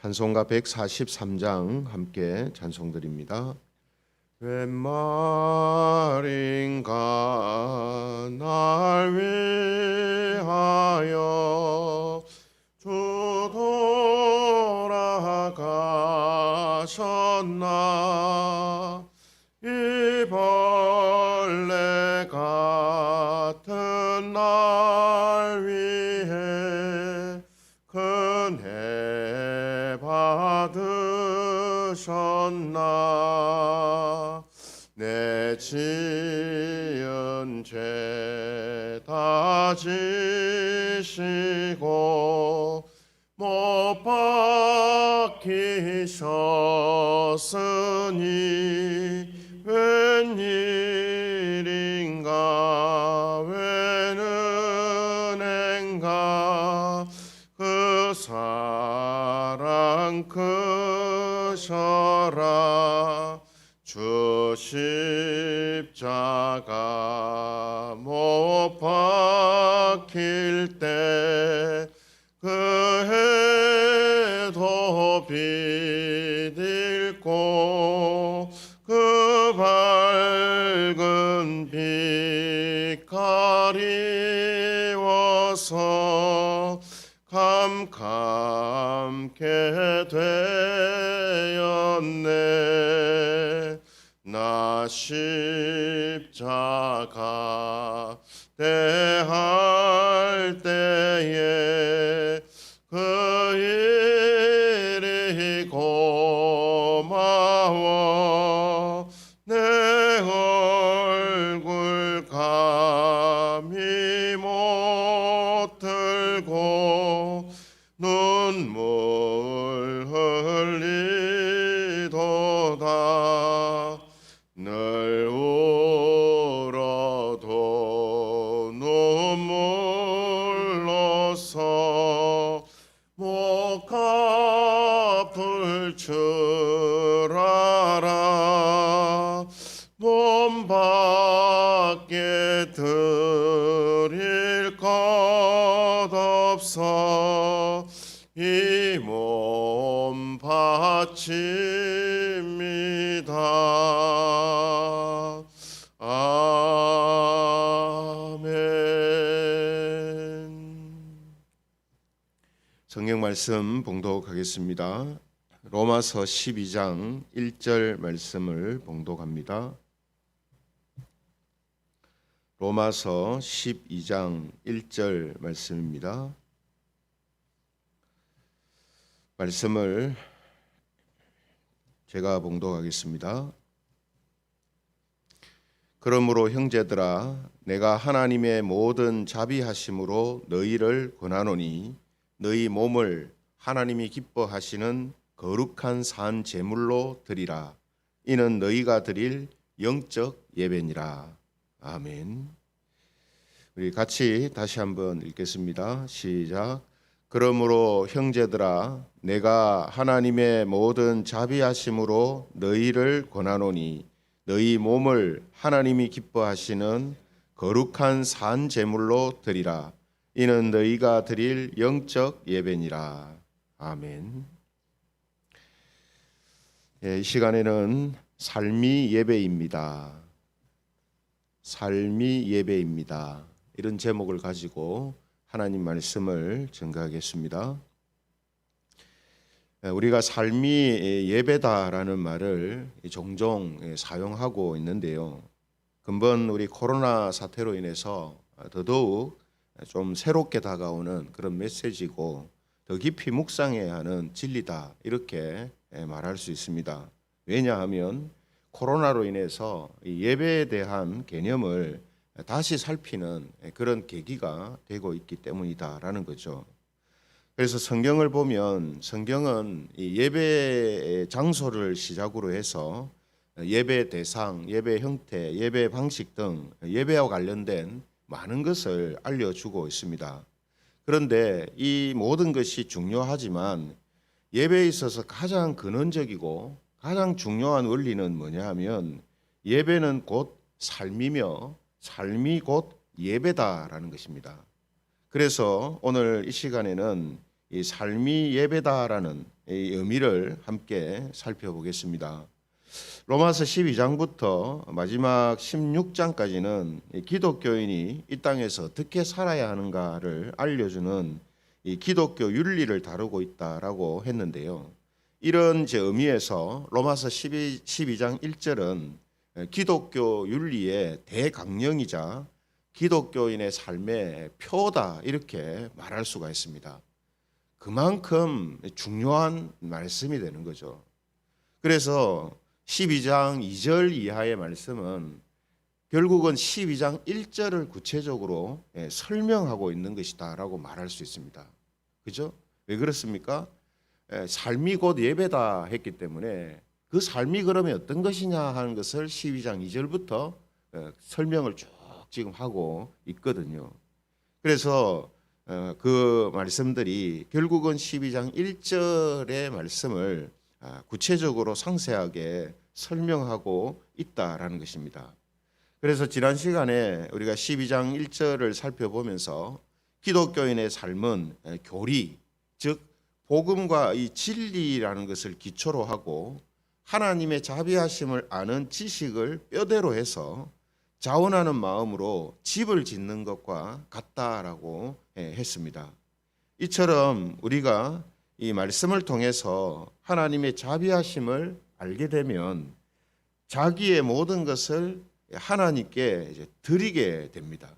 찬송가 143장 함께 찬송드립니다. 웬 말인가 날 위하여 주 돌아가셨나. 이 벌레 같은 날 위해 은혜 받으셨나. 내 지은 죄 다 지시고 못 박히셨으니 웬일인가 웬 은행가 그 사랑 크셔라. 주 십자가 못 박힐 때 그 해도 비딜고 그 밝은 빛 가리워서 캄캄케 되었네. 나 십자가 대할 때에 그 일이 고마워. 내 얼굴 감히 못 들고 눈물 흘리도다. 늘 울어도 눈물로서 못 갚을 줄 알아. 몸밖에 드릴 것 없어 이 몸 바칩니다. 아멘. 성경 말씀 봉독하겠습니다. 로마서 12장 1절 말씀을 봉독합니다. 로마서 12장 1절 말씀입니다. 말씀을 제가 봉독하겠습니다. 그러므로 형제들아, 내가 하나님의 모든 자비하심으로 너희를 권하노니 너희 몸을 하나님이 기뻐하시는 거룩한 산 제물로 드리라. 이는 너희가 드릴 영적 예배니라. 아멘. 우리 같이 다시 한번 읽겠습니다. 시작. 그러므로 형제들아, 내가 하나님의 모든 자비하심으로 너희를 권하노니 너희 몸을 하나님이 기뻐하시는 거룩한 산 제물로 드리라. 이는 너희가 드릴 영적 예배니라. 아멘. 이 시간에는 삶이 예배입니다. 삶이 예배입니다. 이런 제목을 가지고 하나님 말씀을 전가하겠습니다. 우리가 삶이 예배다라는 말을 종종 사용하고 있는데요. 근본 우리 코로나 사태로 인해서 더더욱 좀 새롭게 다가오는 그런 메시지고 더 깊이 묵상해야 하는 진리다, 이렇게 말할 수 있습니다. 왜냐하면 코로나로 인해서 예배에 대한 개념을 다시 살피는 그런 계기가 되고 있기 때문이다라는 거죠. 그래서 성경을 보면 성경은 이 예배의 장소를 시작으로 해서 예배 대상, 예배 형태, 예배 방식 등 예배와 관련된 많은 것을 알려주고 있습니다. 그런데 이 모든 것이 중요하지만 예배에 있어서 가장 근원적이고 가장 중요한 원리는 뭐냐 하면 예배는 곧 삶이며 삶이 곧 예배다라는 것입니다. 그래서 오늘 이 시간에는 이 삶이 예배다라는 이 의미를 함께 살펴보겠습니다. 로마서 12장부터 마지막 16장까지는 기독교인이 이 땅에서 어떻게 살아야 하는가를 알려주는 이 기독교 윤리를 다루고 있다라고 했는데요. 이런 의미에서 로마서 12장 1절은 기독교 윤리의 대강령이자 기독교인의 삶의 표다 이렇게 말할 수가 있습니다. 그만큼 중요한 말씀이 되는 거죠. 그래서 12장 2절 이하의 말씀은 결국은 12장 1절을 구체적으로 설명하고 있는 것이다라고 말할 수 있습니다. 그죠? 왜 그렇습니까? 삶이 곧 예배다 했기 때문에 그 삶이 그러면 어떤 것이냐 하는 것을 12장 2절부터 설명을 쭉 지금 하고 있거든요. 그래서 그 말씀들이 결국은 12장 1절의 말씀을 구체적으로 상세하게 설명하고 있다라는 것입니다. 그래서 지난 시간에 우리가 12장 1절을 살펴보면서 기독교인의 삶은 교리, 즉 복음과 이 진리라는 것을 기초로 하고 하나님의 자비하심을 아는 지식을 뼈대로 해서 자원하는 마음으로 집을 짓는 것과 같다라고 했습니다. 이처럼 우리가 이 말씀을 통해서 하나님의 자비하심을 알게 되면 자기의 모든 것을 하나님께 이제 드리게 됩니다.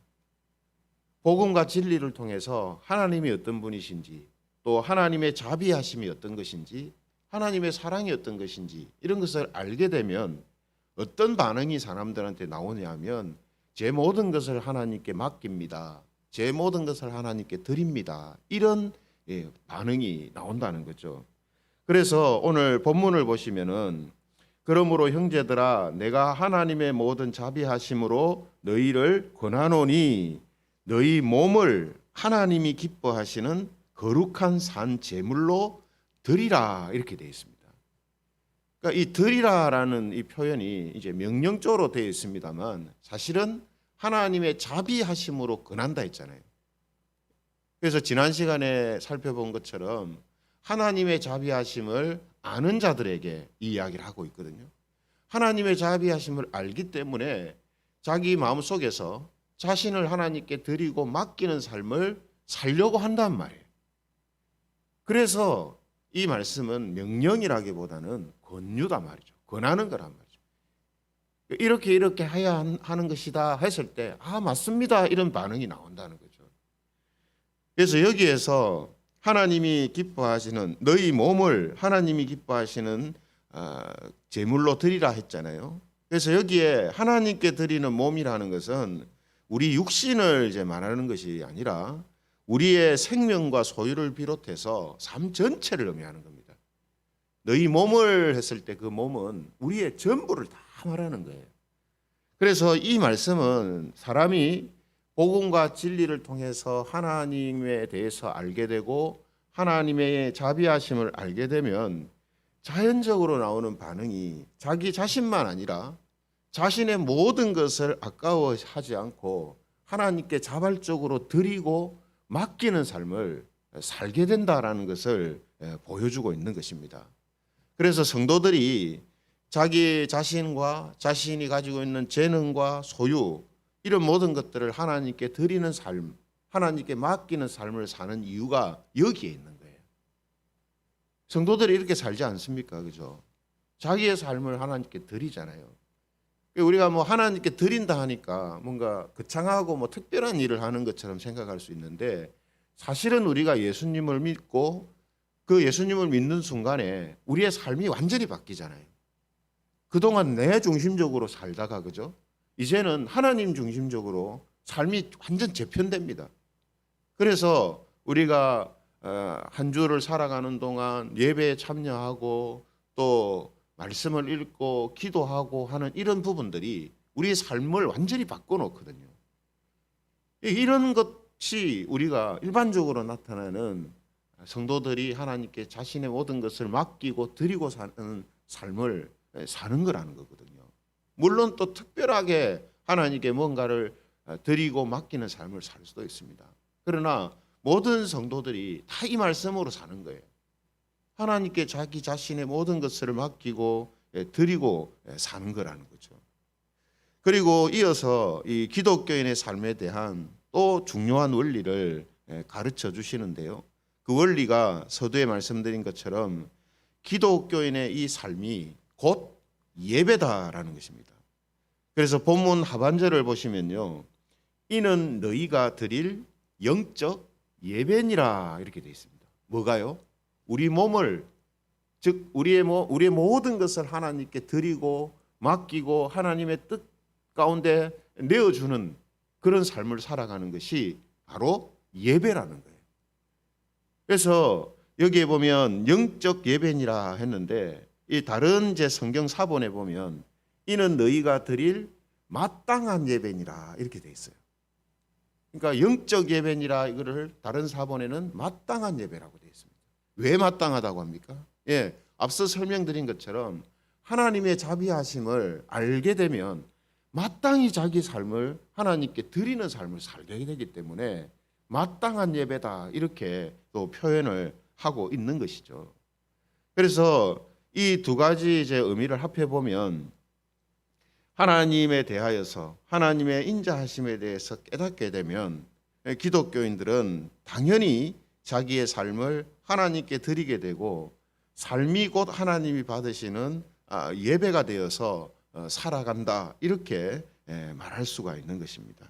복음과 진리를 통해서 하나님이 어떤 분이신지, 또 하나님의 자비하심이 어떤 것인지, 하나님의 사랑이 어떤 것인지 이런 것을 알게 되면 어떤 반응이 사람들한테 나오냐면 제 모든 것을 하나님께 맡깁니다. 제 모든 것을 하나님께 드립니다. 이런 반응이 나온다는 거죠. 그래서 오늘 본문을 보시면은 그러므로 형제들아 내가 하나님의 모든 자비하심으로 너희를 권하노니 너희 몸을 하나님이 기뻐하시는 거룩한 산 제물로 드리라 이렇게 되어 있습니다. 그러니까 이 드리라라는 이 표현이 이제 명령조로 되어 있습니다만 사실은 하나님의 자비하심으로 권한다 했잖아요. 그래서 지난 시간에 살펴본 것처럼 하나님의 자비하심을 아는 자들에게 이 이야기를 하고 있거든요. 하나님의 자비하심을 알기 때문에 자기 마음속에서 자신을 하나님께 드리고 맡기는 삶을 살려고 한단 말이에요. 그래서 이 말씀은 명령이라기보다는 권유다 말이죠. 권하는 거란 말이죠. 이렇게 해야 하는 것이다 했을 때 맞습니다 이런 반응이 나온다는 거죠. 그래서 여기에서 하나님이 기뻐하시는 너희 몸을 하나님이 기뻐하시는 제물로 드리라 했잖아요. 그래서 여기에 하나님께 드리는 몸이라는 것은 우리 육신을 이제 말하는 것이 아니라 우리의 생명과 소유를 비롯해서 삶 전체를 의미하는 겁니다. 너희 몸을 했을 때 그 몸은 우리의 전부를 다 말하는 거예요. 그래서 이 말씀은 사람이 복음과 진리를 통해서 하나님에 대해서 알게 되고 하나님의 자비하심을 알게 되면 자연적으로 나오는 반응이 자기 자신만 아니라 자신의 모든 것을 아까워하지 않고 하나님께 자발적으로 드리고 맡기는 삶을 살게 된다라는 것을 보여주고 있는 것입니다. 그래서 성도들이 자기 자신과 자신이 가지고 있는 재능과 소유 이런 모든 것들을 하나님께 드리는 삶, 하나님께 맡기는 삶을 사는 이유가 여기에 있는 거예요. 성도들이 이렇게 살지 않습니까? 그죠? 자기의 삶을 하나님께 드리잖아요. 우리가 하나님께 드린다 하니까 뭔가 거창하고 특별한 일을 하는 것처럼 생각할 수 있는데 사실은 우리가 예수님을 믿고 그 예수님을 믿는 순간에 우리의 삶이 완전히 바뀌잖아요. 그동안 내 중심적으로 살다가 그죠? 이제는 하나님 중심적으로 삶이 완전 재편됩니다. 그래서 우리가 한 주를 살아가는 동안 예배에 참여하고 또 말씀을 읽고 기도하고 하는 이런 부분들이 우리의 삶을 완전히 바꿔놓거든요. 이런 것이 우리가 일반적으로 나타나는 성도들이 하나님께 자신의 모든 것을 맡기고 드리고 사는 삶을 사는 거라는 거거든요. 물론 또 특별하게 하나님께 뭔가를 드리고 맡기는 삶을 살 수도 있습니다. 그러나 모든 성도들이 다 이 말씀으로 사는 거예요. 하나님께 자기 자신의 모든 것을 맡기고 드리고 사는 거라는 거죠. 그리고 이어서 이 기독교인의 삶에 대한 또 중요한 원리를 가르쳐 주시는데요. 그 원리가 서두에 말씀드린 것처럼 기독교인의 이 삶이 곧 예배다라는 것입니다. 그래서 본문 하반절을 보시면요. 이는 너희가 드릴 영적 예배니라 이렇게 되어 있습니다. 뭐가요? 우리 몸을 즉 우리의 모든 것을 하나님께 드리고 맡기고 하나님의 뜻 가운데 내어주는 그런 삶을 살아가는 것이 바로 예배라는 거예요. 그래서 여기에 보면 영적 예배니라 했는데 이 다른 이제 성경 사본에 보면 이는 너희가 드릴 마땅한 예배니라 이렇게 돼 있어요. 그러니까 영적 예배니라 이거를 다른 사본에는 마땅한 예배라고 되어 있습니다. 왜 마땅하다고 합니까? 예, 앞서 설명드린 것처럼 하나님의 자비하심을 알게 되면 마땅히 자기 삶을 하나님께 드리는 삶을 살게 되기 때문에 마땅한 예배다 이렇게 또 표현을 하고 있는 것이죠. 그래서 이 두 가지 이제 의미를 합해 보면 하나님에 대하여서 하나님의 인자하심에 대해서 깨닫게 되면 기독교인들은 당연히 자기의 삶을 하나님께 드리게 되고 삶이 곧 하나님이 받으시는 예배가 되어서 살아간다 이렇게 말할 수가 있는 것입니다.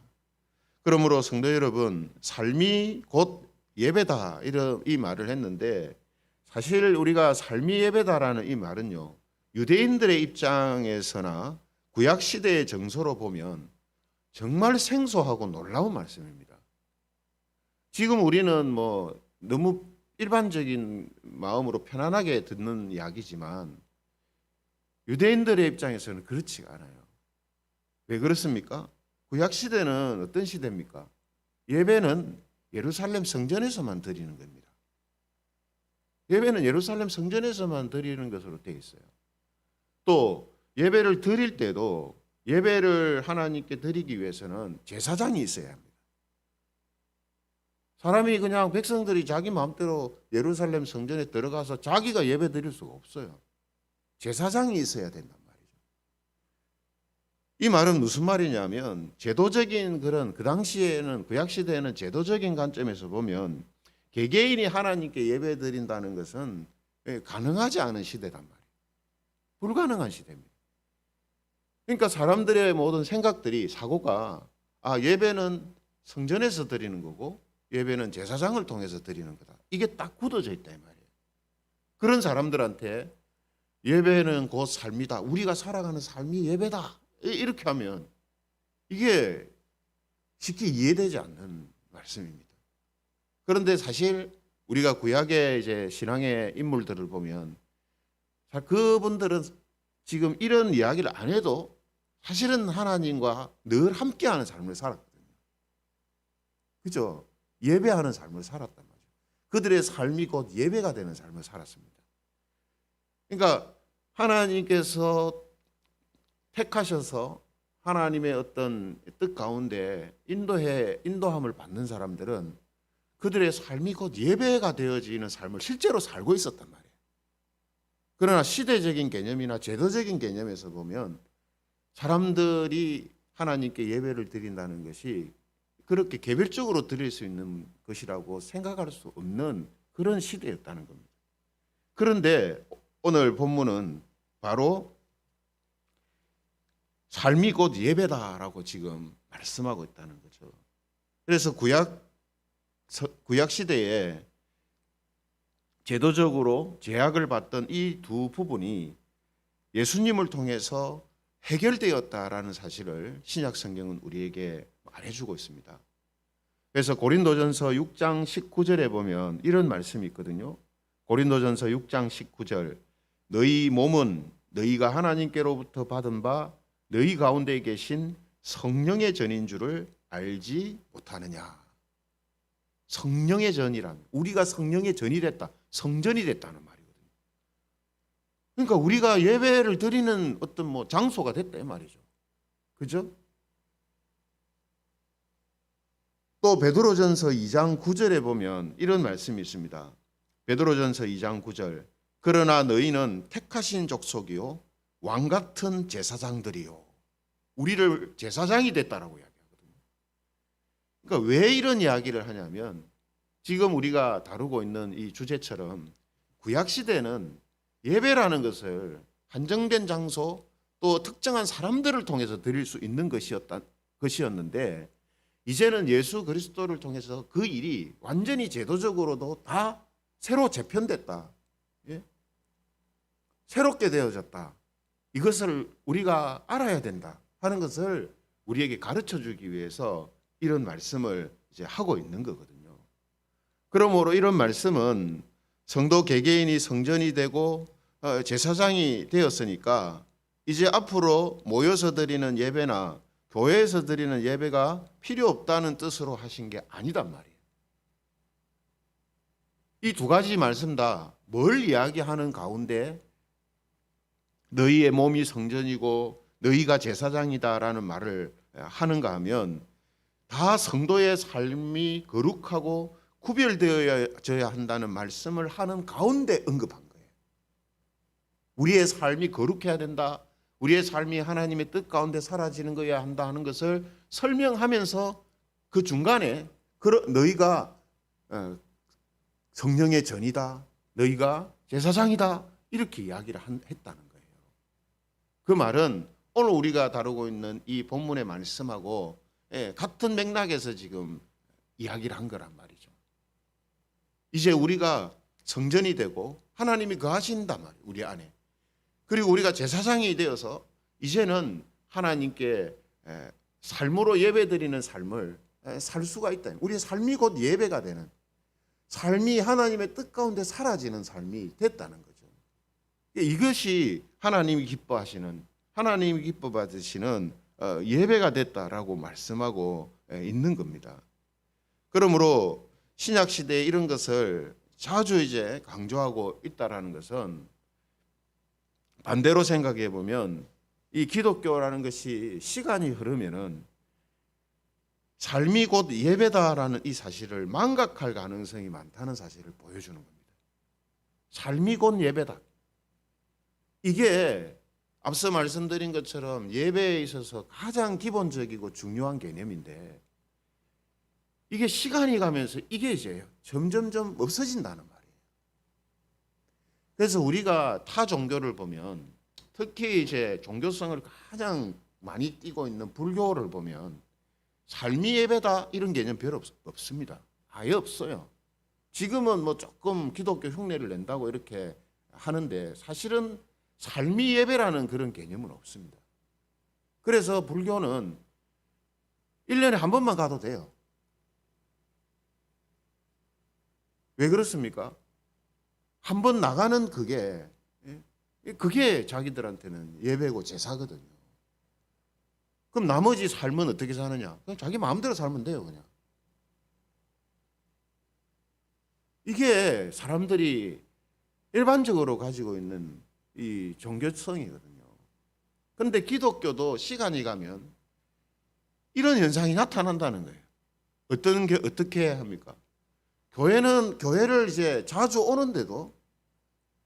그러므로 성도 여러분, 삶이 곧 예배다 이런 이 말을 했는데 사실 우리가 삶이 예배다라는 이 말은요. 유대인들의 입장에서나 구약 시대의 정서로 보면 정말 생소하고 놀라운 말씀입니다. 지금 우리는 뭐 너무 일반적인 마음으로 편안하게 듣는 이야기지만 유대인들의 입장에서는 그렇지가 않아요. 왜 그렇습니까? 구약 시대는 어떤 시대입니까? 예배는 예루살렘 성전에서만 드리는 겁니다. 예배는 예루살렘 성전에서만 드리는 것으로 되어 있어요. 또 예배를 드릴 때도 예배를 하나님께 드리기 위해서는 제사장이 있어야 합니다. 사람이 그냥 백성들이 자기 마음대로 예루살렘 성전에 들어가서 자기가 예배 드릴 수가 없어요. 제사장이 있어야 된단 말이죠. 이 말은 무슨 말이냐면 제도적인 그런 그 당시에는 구약 시대에는 제도적인 관점에서 보면 개개인이 하나님께 예배 드린다는 것은 가능하지 않은 시대란 말이에요. 불가능한 시대입니다. 그러니까 사람들의 모든 생각들이 사고가 예배는 성전에서 드리는 거고 예배는 제사장을 통해서 드리는 거다. 이게 딱 굳어져 있다 이 말이에요. 그런 사람들한테 예배는 곧 삶이다. 우리가 살아가는 삶이 예배다. 이렇게 하면 이게 쉽게 이해되지 않는 말씀입니다. 그런데 사실 우리가 구약의 이제 신앙의 인물들을 보면 그분들은 지금 이런 이야기를 안 해도 사실은 하나님과 늘 함께하는 삶을 살았거든요. 그죠? 예배하는 삶을 살았단 말이죠. 그들의 삶이 곧 예배가 되는 삶을 살았습니다. 그러니까 하나님께서 택하셔서 하나님의 어떤 뜻 가운데 인도함을 받는 사람들은 그들의 삶이 곧 예배가 되어지는 삶을 실제로 살고 있었단 말이에요. 그러나 시대적인 개념이나 제도적인 개념에서 보면 사람들이 하나님께 예배를 드린다는 것이 그렇게 개별적으로 드릴 수 있는 것이라고 생각할 수 없는 그런 시대였다는 겁니다. 그런데 오늘 본문은 바로 삶이 곧 예배다라고 지금 말씀하고 있다는 거죠. 그래서 구약 시대에 제도적으로 제약을 받던 이 두 부분이 예수님을 통해서 해결되었다라는 사실을 신약 성경은 우리에게 말해주고 있습니다. 그래서 고린도전서 6장 19절에 보면 이런 말씀이 있거든요. 고린도전서 6장 19절 너희 몸은 너희가 하나님께로부터 받은 바 너희 가운데 계신 성령의 전인 줄을 알지 못하느냐. 성령의 전이란 우리가 성령의 전이 됐다. 성전이 됐다는 말이거든요. 그러니까 우리가 예배를 드리는 어떤 장소가 됐다 이 말이죠. 그죠? 또 베드로전서 2장 9절에 보면 이런 말씀이 있습니다. 베드로전서 2장 9절 그러나 너희는 택하신 족속이요 왕 같은 제사장들이요. 우리를 제사장이 됐다라고 이야기하거든요. 그러니까 왜 이런 이야기를 하냐면 지금 우리가 다루고 있는 이 주제처럼 구약 시대는 예배라는 것을 한정된 장소 또 특정한 사람들을 통해서 드릴 수 있는 것이었는데 이제는 예수 그리스도를 통해서 그 일이 완전히 제도적으로도 다 새로 재편됐다. 예? 새롭게 되어졌다. 이것을 우리가 알아야 된다 하는 것을 우리에게 가르쳐 주기 위해서 이런 말씀을 이제 하고 있는 거거든요. 그러므로 이런 말씀은 성도 개개인이 성전이 되고 제사장이 되었으니까 이제 앞으로 모여서 드리는 예배나 교회에서 드리는 예배가 필요 없다는 뜻으로 하신 게 아니단 말이에요. 이 두 가지 말씀 다 뭘 이야기하는 가운데 너희의 몸이 성전이고 너희가 제사장이다라는 말을 하는가 하면 다 성도의 삶이 거룩하고 구별되어져야 한다는 말씀을 하는 가운데 언급한 거예요. 우리의 삶이 거룩해야 된다. 우리의 삶이 하나님의 뜻 가운데 사라지는 거야 한다 하는 것을 설명하면서 그 중간에 너희가 성령의 전이다. 너희가 제사장이다. 이렇게 이야기를 했다는 거예요. 그 말은 오늘 우리가 다루고 있는 이 본문의 말씀하고 같은 맥락에서 지금 이야기를 한 거란 말이죠. 이제 우리가 성전이 되고 하나님이 거하신단 말이에요. 우리 안에. 그리고 우리가 제사장이 되어서 이제는 하나님께 삶으로 예배드리는 삶을 살 수가 있다. 우리의 삶이 곧 예배가 되는 삶이 하나님의 뜻 가운데 사라지는 삶이 됐다는 거죠. 이것이 하나님이 기뻐하시는 하나님이 기뻐받으시는 예배가 됐다라고 말씀하고 있는 겁니다. 그러므로 신약 시대에 이런 것을 자주 이제 강조하고 있다라는 것은 반대로 생각해 보면 이 기독교라는 것이 시간이 흐르면은 삶이 곧 예배다라는 이 사실을 망각할 가능성이 많다는 사실을 보여주는 겁니다. 삶이 곧 예배다. 이게 앞서 말씀드린 것처럼 예배에 있어서 가장 기본적이고 중요한 개념인데 이게 시간이 가면서 이게 이제 점점점 없어진다는 말이에요. 그래서 우리가 타 종교를 보면 특히 이제 종교성을 가장 많이 띠고 있는 불교를 보면 삶이 예배다 이런 개념 별로 없습니다. 아예 없어요. 지금은 뭐 조금 기독교 흉내를 낸다고 이렇게 하는데 사실은 삶이 예배라는 그런 개념은 없습니다. 그래서 불교는 1년에 한 번만 가도 돼요. 왜 그렇습니까? 한 번 나가는 그게 자기들한테는 예배고 제사거든요. 그럼 나머지 삶은 어떻게 사느냐? 그냥 자기 마음대로 살면 돼요, 그냥. 이게 사람들이 일반적으로 가지고 있는 이 종교성이거든요. 그런데 기독교도 시간이 가면 이런 현상이 나타난다는 거예요. 어떻게 합니까? 교회를 이제 자주 오는데도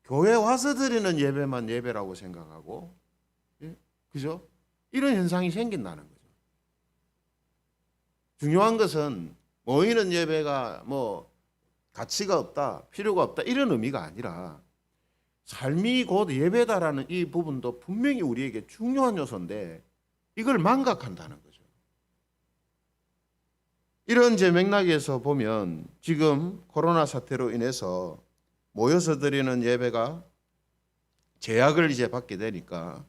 교회 와서 드리는 예배만 예배라고 생각하고, 그죠? 이런 현상이 생긴다는 거죠. 중요한 것은 모이는 예배가 뭐 가치가 없다, 필요가 없다 이런 의미가 아니라 삶이 곧 예배다라는 이 부분도 분명히 우리에게 중요한 요소인데 이걸 망각한다는 거죠. 이런 제 맥락에서 보면 지금 코로나 사태로 인해서 모여서 드리는 예배가 제약을 이제 받게 되니까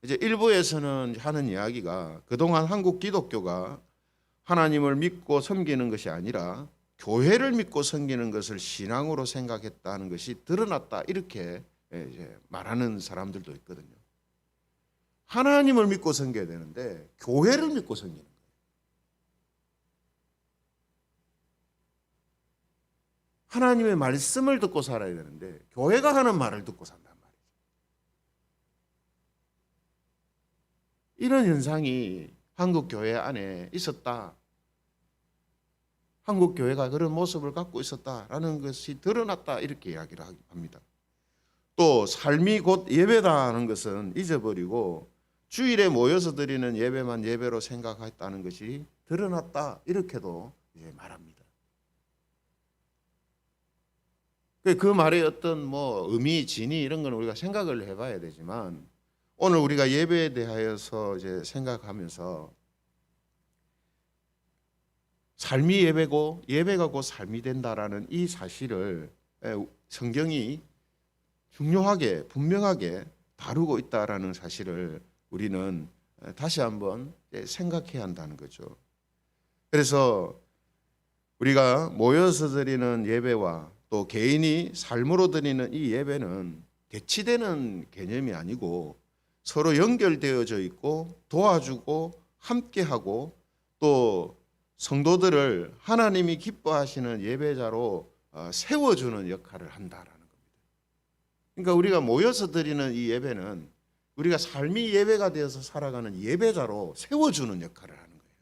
이제 일부에서는 하는 이야기가 그동안 한국 기독교가 하나님을 믿고 섬기는 것이 아니라 교회를 믿고 섬기는 것을 신앙으로 생각했다는 것이 드러났다 이렇게 이제 말하는 사람들도 있거든요. 하나님을 믿고 섬겨야 되는데 교회를 믿고 섬기는 거예요. 하나님의 말씀을 듣고 살아야 되는데 교회가 하는 말을 듣고 산단 말이죠. 이런 현상이 한국 교회 안에 있었다. 한국 교회가 그런 모습을 갖고 있었다라는 것이 드러났다 이렇게 이야기를 합니다. 또 삶이 곧 예배다는 것은 잊어버리고 주일에 모여서 드리는 예배만 예배로 생각했다는 것이 드러났다, 이렇게도 이제 말합니다. 그 말의 어떤 의미, 진위 이런 건 우리가 생각을 해봐야 되지만, 오늘 우리가 예배에 대하여서 이제 생각하면서 삶이 예배고 예배가 곧 삶이 된다라는 이 사실을 성경이 중요하게 분명하게 다루고 있다라는 사실을 우리는 다시 한번 생각해야 한다는 거죠. 그래서 우리가 모여서 드리는 예배와 또 개인이 삶으로 드리는 이 예배는 대치되는 개념이 아니고 서로 연결되어져 있고 도와주고 함께하고 또 성도들을 하나님이 기뻐하시는 예배자로 세워주는 역할을 한다라는 겁니다. 그러니까 우리가 모여서 드리는 이 예배는 우리가 삶이 예배가 되어서 살아가는 예배자로 세워주는 역할을 하는 거예요.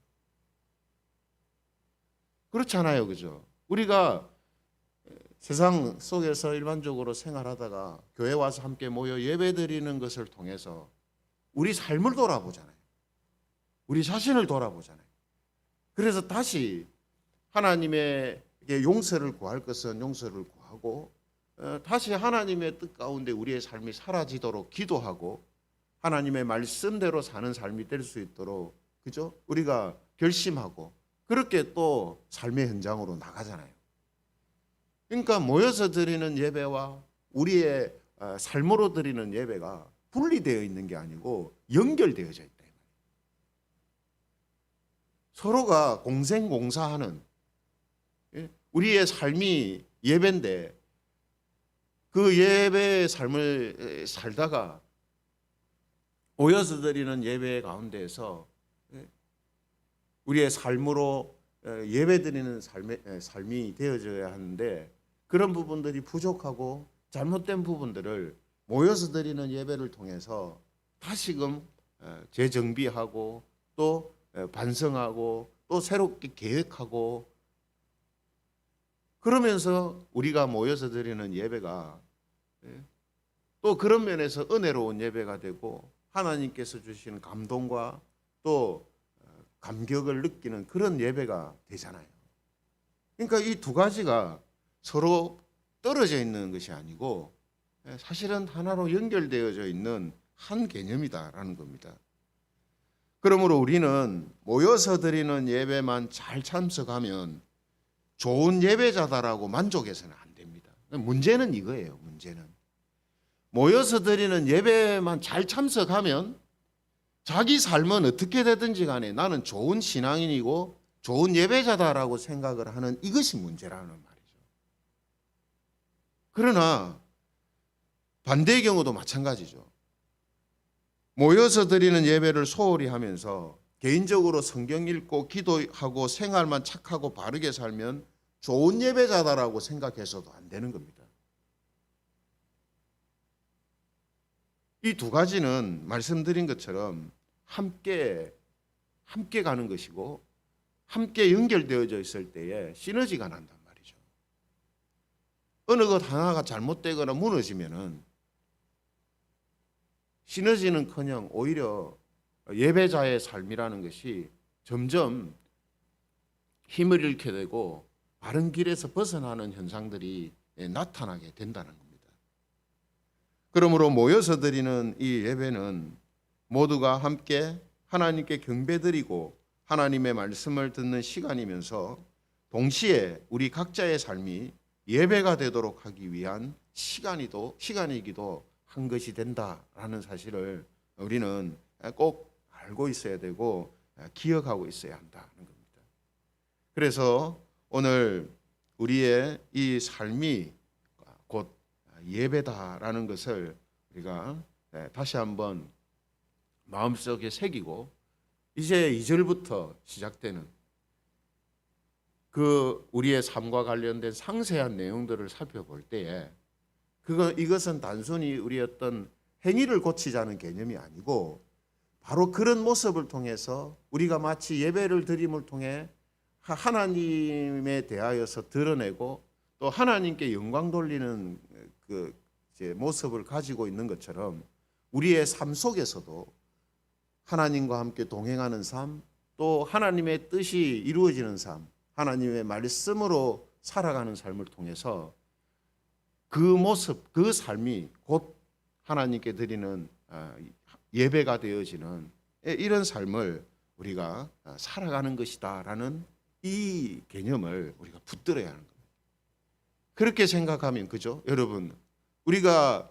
그렇잖아요, 그죠? 우리가 세상 속에서 일반적으로 생활하다가 교회 와서 함께 모여 예배드리는 것을 통해서 우리 삶을 돌아보잖아요. 우리 자신을 돌아보잖아요. 그래서 다시 하나님에게 용서를 구할 것은 용서를 구하고 다시 하나님의 뜻 가운데 우리의 삶이 사라지도록 기도하고 하나님의 말씀대로 사는 삶이 될 수 있도록, 그죠? 우리가 결심하고 그렇게 또 삶의 현장으로 나가잖아요. 그러니까 모여서 드리는 예배와 우리의 삶으로 드리는 예배가 분리되어 있는 게 아니고 연결되어져 있다. 서로가 공생공사하는, 우리의 삶이 예배인데 그 예배의 삶을 살다가 모여서 드리는 예배 가운데에서 우리의 삶으로 예배 드리는 삶이 되어져야 하는데, 그런 부분들이 부족하고 잘못된 부분들을 모여서 드리는 예배를 통해서 다시금 재정비하고 또 반성하고 또 새롭게 계획하고, 그러면서 우리가 모여서 드리는 예배가 또 그런 면에서 은혜로운 예배가 되고 하나님께서 주시는 감동과 또 감격을 느끼는 그런 예배가 되잖아요. 그러니까 이 두 가지가 서로 떨어져 있는 것이 아니고 사실은 하나로 연결되어져 있는 한 개념이다라는 겁니다. 그러므로 우리는 모여서 드리는 예배만 잘 참석하면 좋은 예배자다라고 만족해서는 안 됩니다. 문제는 이거예요. 문제는 모여서 드리는 예배만 잘 참석하면 자기 삶은 어떻게 되든지 간에 나는 좋은 신앙인이고 좋은 예배자다라고 생각을 하는 이것이 문제라는 말이죠. 그러나 반대의 경우도 마찬가지죠. 모여서 드리는 예배를 소홀히 하면서 개인적으로 성경 읽고 기도하고 생활만 착하고 바르게 살면 좋은 예배자다라고 생각해서도 안 되는 겁니다. 이 두 가지는 말씀드린 것처럼 함께 가는 것이고 함께 연결되어져 있을 때에 시너지가 난단 말이죠. 어느 것 하나가 잘못되거나 무너지면은 시너지는커녕 오히려 예배자의 삶이라는 것이 점점 힘을 잃게 되고 바른 길에서 벗어나는 현상들이 나타나게 된다는 겁니다. 그러므로 모여서 드리는 이 예배는 모두가 함께 하나님께 경배드리고 하나님의 말씀을 듣는 시간이면서 동시에 우리 각자의 삶이 예배가 되도록 하기 위한 시간이기도 한 것이 된다라는 사실을 우리는 꼭 알고 있어야 되고 기억하고 있어야 한다는 겁니다. 그래서 오늘 우리의 이 삶이 곧 예배다라는 것을 우리가 다시 한번 마음속에 새기고 이제 2절부터 시작되는 그 우리의 삶과 관련된 상세한 내용들을 살펴볼 때에 이것은 단순히 우리 어떤 행위를 고치자는 개념이 아니고 바로 그런 모습을 통해서 우리가 마치 예배를 드림을 통해 하나님에 대하여서 드러내고 또 하나님께 영광 돌리는 그 이제 모습을 가지고 있는 것처럼 우리의 삶 속에서도 하나님과 함께 동행하는 삶, 또 하나님의 뜻이 이루어지는 삶, 하나님의 말씀으로 살아가는 삶을 통해서 그 모습, 그 삶이 곧 하나님께 드리는 예배가 되어지는 이런 삶을 우리가 살아가는 것이다라는 이 개념을 우리가 붙들어야 하는 겁니다. 그렇게 생각하면 그죠? 여러분, 우리가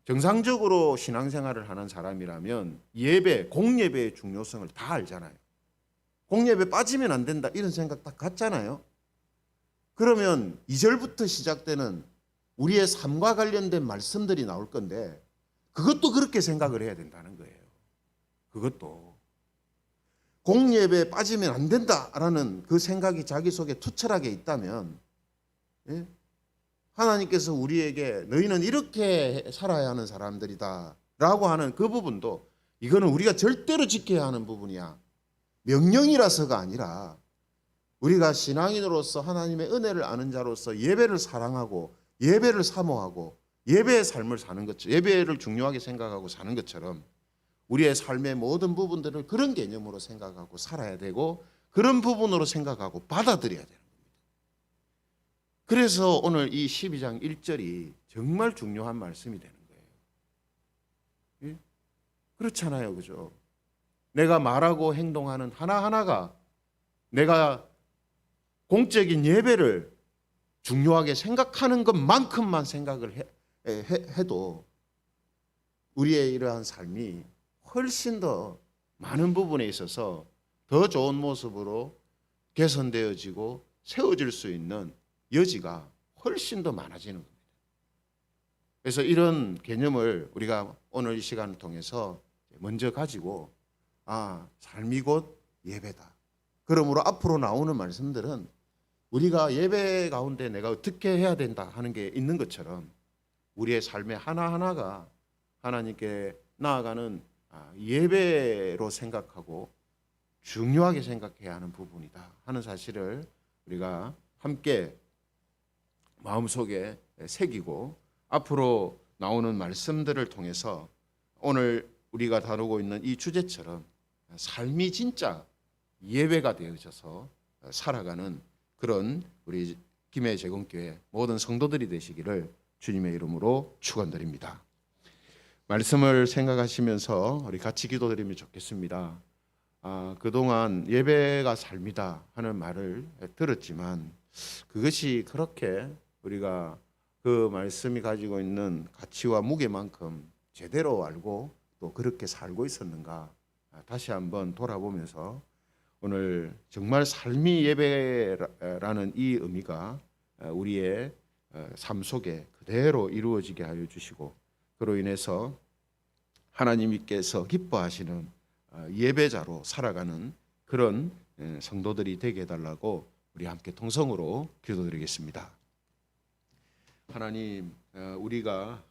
정상적으로 신앙생활을 하는 사람이라면 예배, 공예배의 중요성을 다 알잖아요. 공예배 빠지면 안 된다 이런 생각 딱 갖잖아요. 그러면 2절부터 시작되는 우리의 삶과 관련된 말씀들이 나올 건데 그것도 그렇게 생각을 해야 된다는 거예요. 그것도 공예배에 빠지면 안 된다라는 그 생각이 자기 속에 투철하게 있다면 하나님께서 우리에게 너희는 이렇게 살아야 하는 사람들이다 라고 하는 그 부분도 이거는 우리가 절대로 지켜야 하는 부분이야. 명령이라서가 아니라 우리가 신앙인으로서 하나님의 은혜를 아는 자로서 예배를 사랑하고 예배를 사모하고 예배의 삶을 사는 것처럼, 예배를 중요하게 생각하고 사는 것처럼 우리의 삶의 모든 부분들을 그런 개념으로 생각하고 살아야 되고 그런 부분으로 생각하고 받아들여야 되는 겁니다. 그래서 오늘 이 12장 1절이 정말 중요한 말씀이 되는 거예요. 그렇잖아요, 그죠? 내가 말하고 행동하는 하나하나가 내가 공적인 예배를 중요하게 생각하는 것만큼만 생각을 해도 우리의 이러한 삶이 훨씬 더 많은 부분에 있어서 더 좋은 모습으로 개선되어지고 세워질 수 있는 여지가 훨씬 더 많아지는 겁니다. 그래서 이런 개념을 우리가 오늘 이 시간을 통해서 먼저 가지고 삶이 곧 예배다. 그러므로 앞으로 나오는 말씀들은 우리가 예배 가운데 내가 어떻게 해야 된다 하는 게 있는 것처럼 우리의 삶의 하나하나가 하나님께 나아가는 예배로 생각하고 중요하게 생각해야 하는 부분이다 하는 사실을 우리가 함께 마음속에 새기고 앞으로 나오는 말씀들을 통해서 오늘 우리가 다루고 있는 이 주제처럼 삶이 진짜 예배가 되어져서 살아가는 그런 우리 김해 제공교회 모든 성도들이 되시기를 주님의 이름으로 축원드립니다. 말씀을 생각하시면서 우리 같이 기도드리면 좋겠습니다. 그동안 예배가 삶이다 하는 말을 들었지만 그것이 그렇게 우리가 그 말씀이 가지고 있는 가치와 무게만큼 제대로 알고 또 그렇게 살고 있었는가 다시 한번 돌아보면서 오늘 정말 삶이 예배라는 이 의미가 우리의 삶 속에 그대로 이루어지게 하여 주시고 그로 인해서 하나님께서 기뻐하시는 예배자로 살아가는 그런 성도들이 되게 해달라고 우리 함께 통성으로 기도드리겠습니다. 하나님, 우리가